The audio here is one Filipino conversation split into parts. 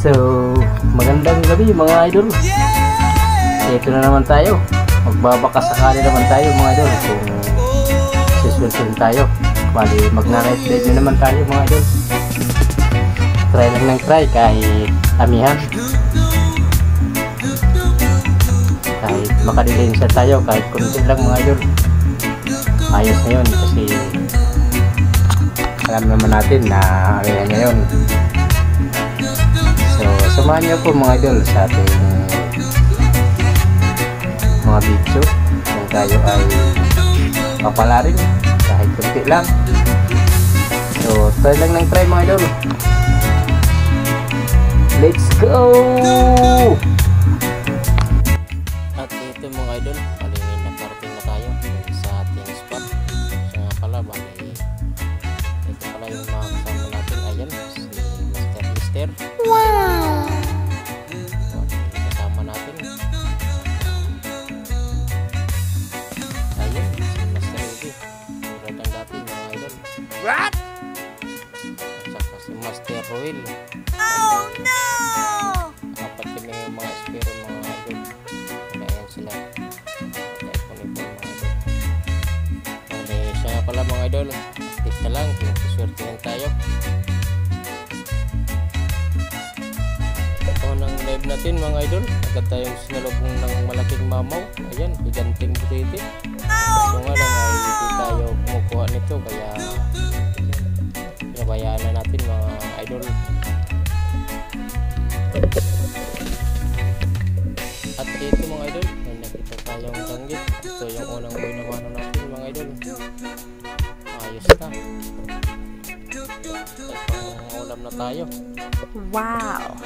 So, magandang gabi mga idol. Ito na naman tayo. Magbabakasakali naman tayo mga idol. Kung siswelsin tayo. Bali, magna-night dive na naman tayo mga idol. Try lang ng try kahit amihan. Kahit makadilensya tayo, kahit kunti lang mga idol. Ayos na yun kasi alam naman natin na amihan na yun. So, samahan niyo po mga idol sa ating mga video kung tayo ay papala rin kahit kunti lang. So, try lang ng try mga idol. Let's go! At ito mga idol, palingin na parating na tayo sa ating spot. So nga pala, bali ito pala yung mga kasama natin. Ayan, si Mr. Wow! Kasama natin. Ayan, si Mr. Ruby. Tulad ang dati mga idol. What? At saka si Master Royal. Oh no! Apat kami yung mga espero mga idol. Ayan sila. Kaya punipon mga idol. Bali, siya nga pala mga idol. Tip na lang, pinagsuswertihan tayo. Ng live natin mga idol, agad tayong sinalubong ng malaking mamaw. Ayan, higanting butiti. So nga lang ay hindi tayo kumukuha nito, kaya pinabayaan na natin mga idol. At dito mga idol, may nakita tayong danggit. Ito yung unang buhay na mano natin mga idol. Ayos na. At ulam na tayo. Wow!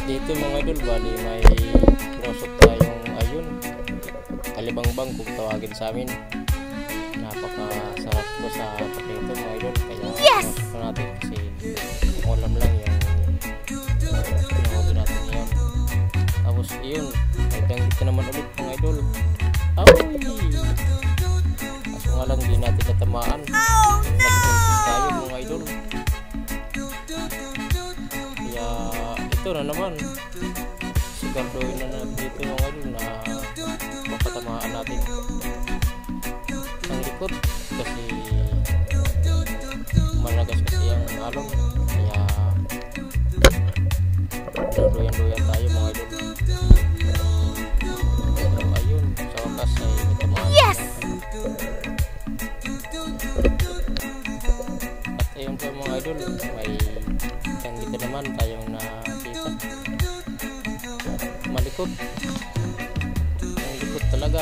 Dito mga idol, bali may pinusok tayong ayun, kalibangbang kung tawagin sa amin. Napakasarap ko sa paprito mga idol, kaya yes! Natin kasi ulam lang yung pinahuli natin ngayon. Tapos yun, hanggang dito naman ulit mga idol. Aoy! Kaso nga lang di natin natamaan. Nag-impis tayo mga idol. Kaya ito na naman, sigardoin na dito mga idol na mapatamaan natin ang likod kasi malagas kasi ang alon, kaya luyan tayo mga idol. So ayun, sa wakas ay natamaan. Yes! At ayun po mga idol, may dito naman tayong nakita. Malikot. Ang likot talaga.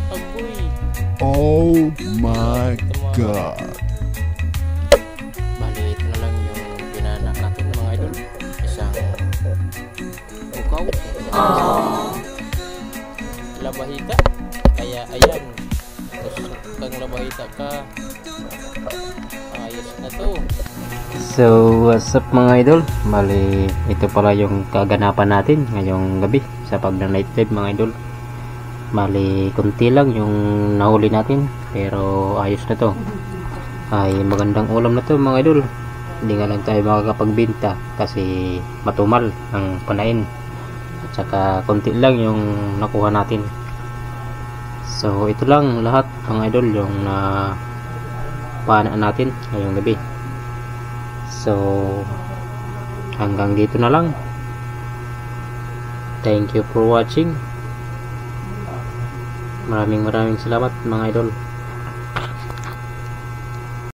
Agoy. Oh my God. Bali, ito na lang yung pinanak natin mga idol. Isang bukaw. Labahita. Kaya ayan. Tapos kang labahita ka, ayos na to. So, what's up mga idol? Bali, ito pala yung kaganapan natin ngayong gabi sa pag-night dive mga idol. Bali, kunti lang yung nahuli natin, pero ayos na to. Ay, magandang ulam na to mga idol. Hindi nga lang tayo makakapagbenta kasi matumal ang panain. At saka kunti lang yung nakuha natin. So, ito lang lahat mga idol yung panaan natin ngayong gabi. So, hanggang dito na lang. Thank you for watching. Maraming salamat mga idol.